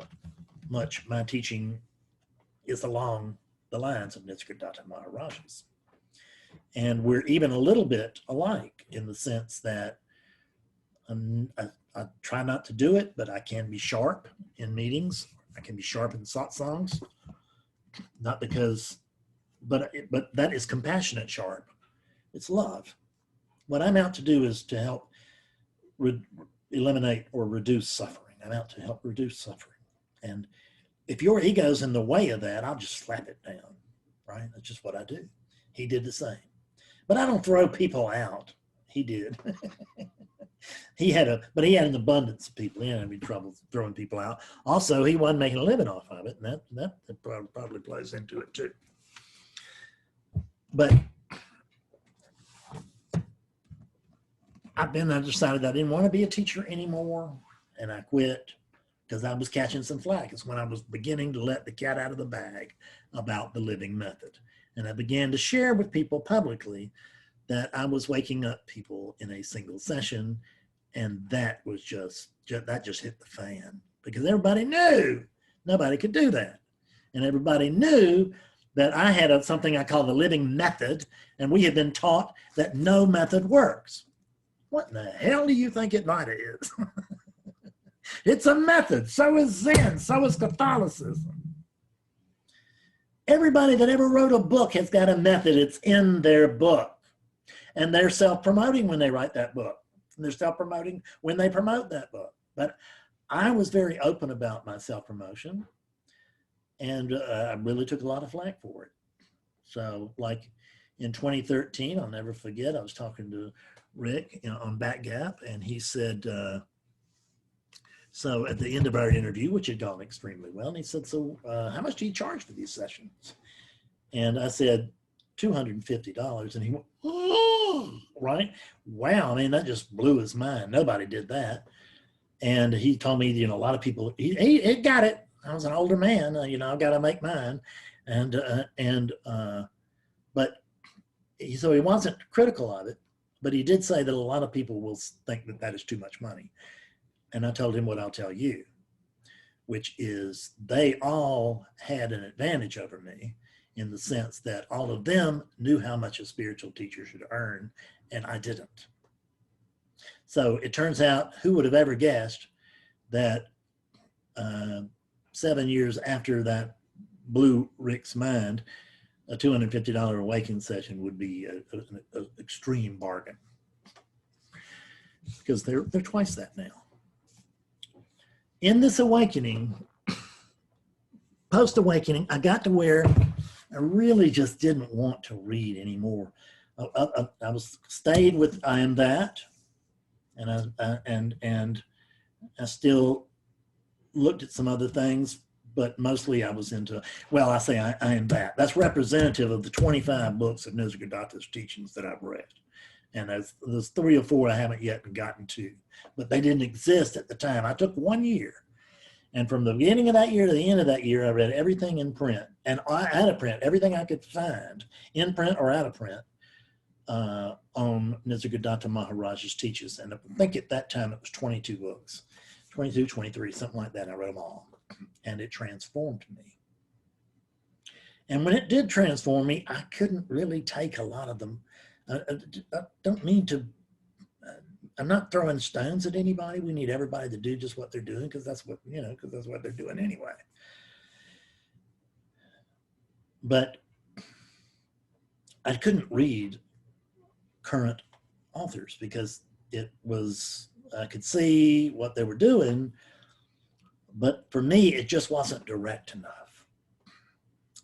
much my teaching is along the lines of Nisargadatta Maharaj's. And we're even a little bit alike in the sense that I try not to do it, but I can be sharp in meetings. I can be sharp in satsangs, not because, but that is compassionate sharp. It's love. What I'm out to do is to help eliminate or reduce suffering. I'm out to help reduce suffering. And if your ego's in the way of that, I'll just slap it down, right? That's just what I do. He did the same. But I don't throw people out. He did. He had an abundance of people. He didn't have any trouble throwing people out. Also, he wasn't making a living off of it, and that probably plays into it too. But I decided I didn't want to be a teacher anymore, and I quit because I was catching some flack. It's when I was beginning to let the cat out of the bag about the living method. And I began to share with people publicly that I was waking up people in a single session. And that was just hit the fan because everybody knew nobody could do that. And everybody knew that I had something I call the living method. And we had been taught that no method works. What in the hell do you think Advaita is? It's a method. So is Zen. So is Catholicism. Everybody that ever wrote a book has got a method. It's in their book. And they're self-promoting when they write that book. And they're self-promoting when they promote that book. But I was very open about my self-promotion. And I really took a lot of flack for it. So like in 2013, I'll never forget, I was talking to Rick on Back Gap, and he said, so at the end of our interview, which had gone extremely well, and he said, so how much do you charge for these sessions? And I said, $250. And he went, oh, right? Wow. I mean, that just blew his mind. Nobody did that. And he told me, a lot of people, he got it. I was an older man, I've got to make mine. But so he wasn't critical of it, but he did say that a lot of people will think that that is too much money. And I told him what I'll tell you, which is they all had an advantage over me in the sense that all of them knew how much a spiritual teacher should earn, and I didn't. So it turns out, who would have ever guessed that 7 years after that blew Rick's mind, a $250 awakening session would be an extreme bargain, because they're twice that now. In this awakening, post-awakening, I got to where I really just didn't want to read anymore. I was stayed with I Am That, and I still looked at some other things, but mostly I was into, well, I say I Am That. That's representative of the 25 books of Nisargadatta's teachings that I've read. And there's 3 or 4 I haven't yet gotten to, but they didn't exist at the time. I took 1 year. And from the beginning of that year to the end of that year, I read everything in print and out of print, everything I could find, in print or out of print, on Nisargadatta Maharaj's teachings. And I think at that time it was 22 books, 22, 23, something like that. I read them all, and it transformed me. And when it did transform me, I couldn't really take a lot of them. I don't mean to, I'm not throwing stones at anybody. We need everybody to do just what they're doing, because that's what, because that's what they're doing anyway. But I couldn't read current authors because I could see what they were doing, but for me, it just wasn't direct enough.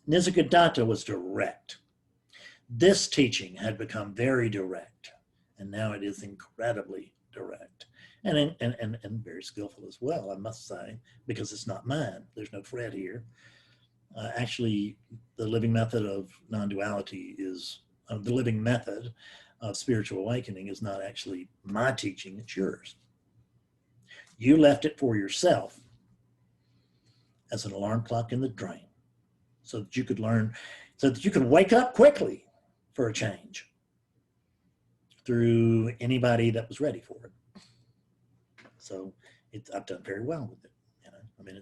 Nisargadatta was direct. This teaching had become very direct, and now it is incredibly direct and very skillful as well, I must say, because it's not mine. There's no Fred here. Actually, the living method of non-duality is the living method of spiritual awakening is not actually my teaching, it's yours. You left it for yourself as an alarm clock in the drain so that you could learn, so that you could wake up quickly for a change through anybody that was ready for it. So I've done very well with it. You know, I mean,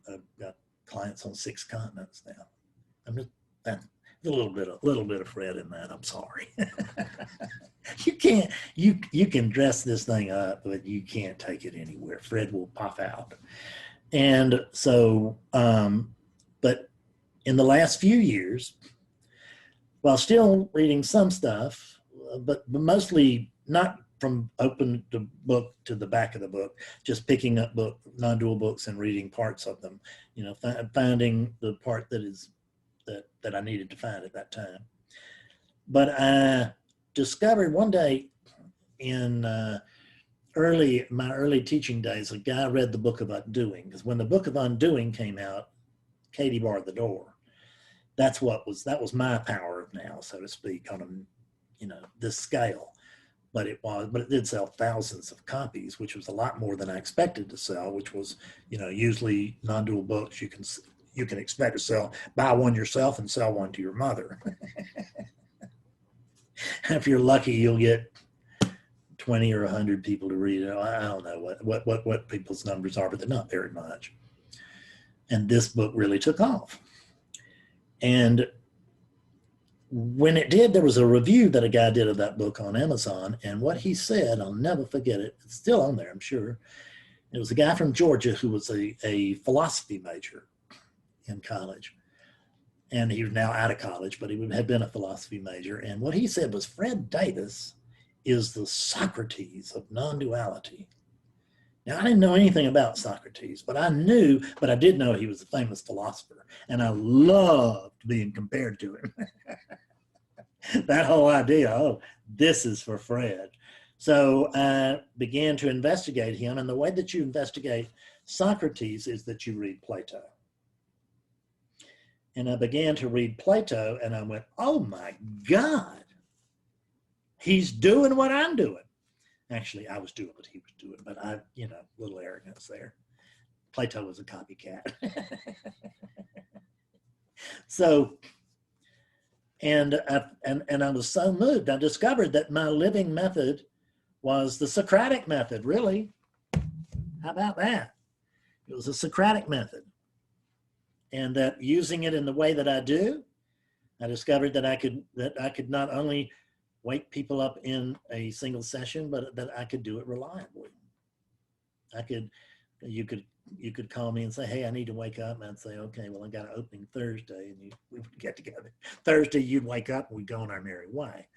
I've got clients on 6 continents now. I'm just a little bit of Fred in that. I'm sorry. You can dress this thing up, but you can't take it anywhere. Fred will pop out. And so, but in the last few years, while still reading some stuff, but mostly not from open the book to the back of the book, just picking up non-dual books and reading parts of them, you know, finding the part that I needed to find at that time. But I discovered one day in my early teaching days, a guy read the Book of Undoing, because when the Book of Undoing came out, Katie barred the door. That was my power of now, so to speak, on this scale. But it did sell thousands of copies, which was a lot more than I expected to sell, which was, usually non-dual books you can expect to buy one yourself and sell one to your mother. If you're lucky, you'll get 20 or 100 people to read it. I don't know what people's numbers are, but they're not very much. And this book really took off. And when it did, there was a review that a guy did of that book on Amazon. And what he said, I'll never forget it. It's still on there, I'm sure. It was a guy from Georgia who was a philosophy major in college. And he was now out of college, but he had been a philosophy major. And what he said was, Fred Davis is the Socrates of non-duality. Now, I didn't know anything about Socrates, but I did know he was a famous philosopher. And I loved being compared to him. That whole idea, this is for Fred. So I began to investigate him. And the way that you investigate Socrates is that you read Plato. And I began to read Plato, and I went, oh my God, he's doing what I'm doing. Actually, I was doing what he was doing, but a little arrogance there. Plato was a copycat. So, and I was so moved. I discovered that my living method was the Socratic method, really. How about that? It was a Socratic method. And that using it in the way that I do, I discovered that I could not only wake people up in a single session, but that I could do it reliably. You could call me and say, hey, I need to wake up. And I'd say, okay, well, I got an opening Thursday, and we would get together. Thursday, you'd wake up and we'd go on our merry way.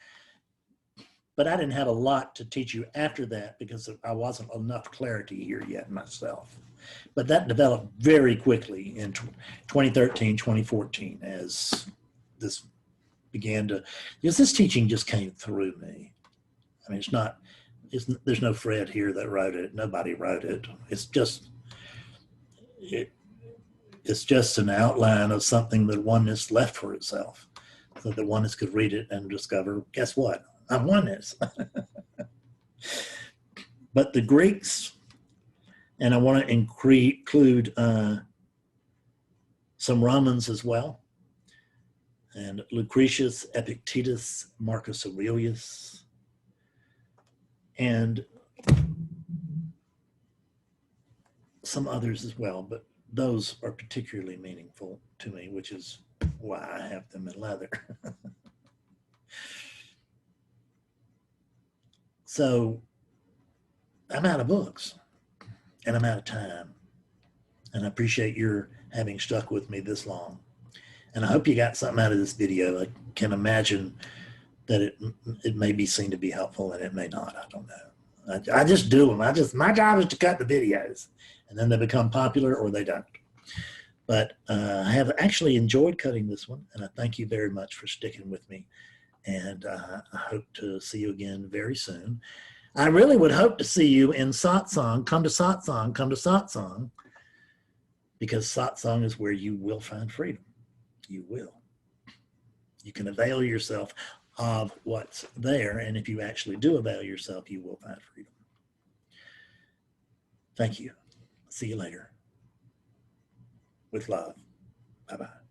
But I didn't have a lot to teach you after that because I wasn't enough clarity here yet myself. But that developed very quickly in 2013, 2014 as this began to, because this teaching just came through me. I mean, there's no Fred here that wrote it. Nobody wrote it. It's just an outline of something that oneness left for itself, so that oneness could read it and discover, guess what? I'm oneness. But the Greeks, and I want to include some Romans as well, and Lucretius, Epictetus, Marcus Aurelius, and some others as well, but those are particularly meaningful to me, which is why I have them in leather. So I'm out of books and I'm out of time. And I appreciate your having stuck with me this long. And I hope you got something out of this video. I can imagine that it may be seen to be helpful, and it may not. I don't know. I just do them. My job is to cut the videos, and then they become popular or they don't. But I have actually enjoyed cutting this one, and I thank you very much for sticking with me. And I hope to see you again very soon. I really would hope to see you in satsang. Come to satsang, come to satsang, because satsang is where you will find freedom. You will. You can avail yourself of what's there, and if you actually do avail yourself, you will find freedom. Thank you. See you later. With love. Bye-bye.